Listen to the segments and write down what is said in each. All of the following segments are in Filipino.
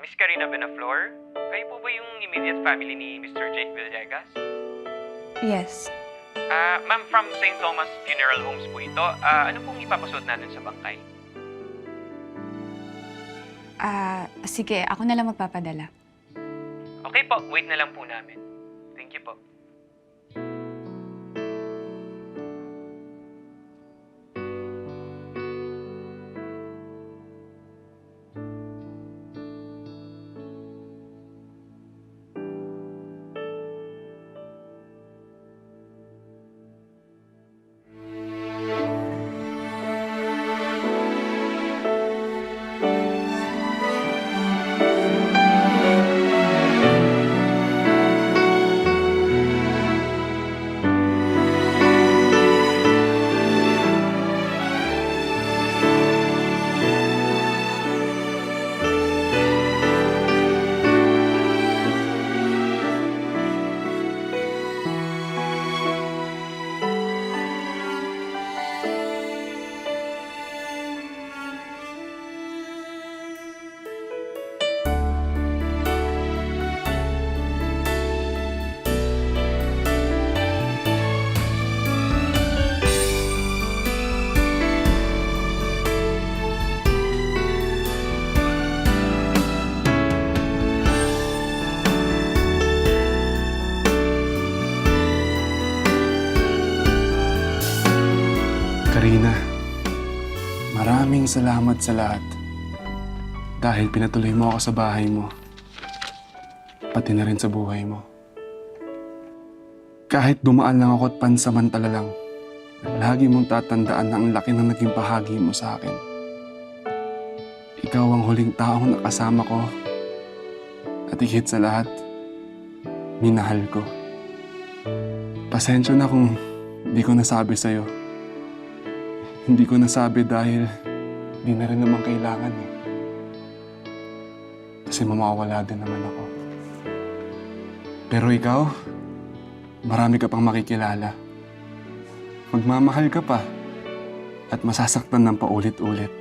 Miss Karina Benaflor, kayo po ba yung immediate family ni Mr. Jake Villegas? Yes. Ma'am, from St. Thomas Funeral Homes po ito. Ano pong ipapasuot natin sa bangkay? Sige, ako na lang magpapadala. Okay po, wait na lang po namin. Thank you po. Karina, maraming salamat sa lahat. Dahil pinatuloy mo ako sa bahay mo. Pati na rin sa buhay mo. Kahit dumaan lang ako at pansamantala lang, lagi mong tatandaan na ang laki ng naging bahagi mo sa akin. Ikaw ang huling taong nakasama ko. At higit sa lahat, minahal ko. Pasensya na kung di ko nasabi sa'yo. Hindi ko nasabi dahil di na rin naman kailangan eh. Kasi mamawala din naman ako. Pero ikaw, marami ka pang makikilala. Magmamahal ka pa at masasaktan ng paulit-ulit.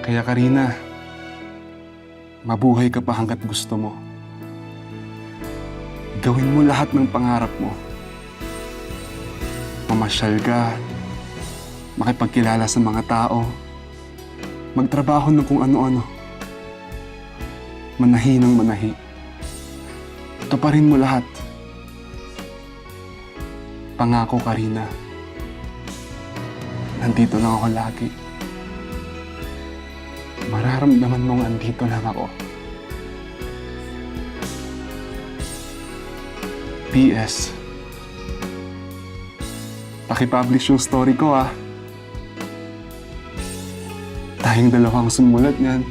Kaya Karina, mabuhay ka pa hanggat gusto mo. Gawin mo lahat ng pangarap mo. Mamasyal ka, makipagkilala sa mga tao, magtrabaho ng kung ano-ano. Manahi ng manahi. Tuparin mo lahat. Pangako, Karina. Nandito lang ako lagi. Mararamdaman mong andito lang ako. P.S. Pakipublish yung story ko, ah. Tayong dalawang sumulat niyan.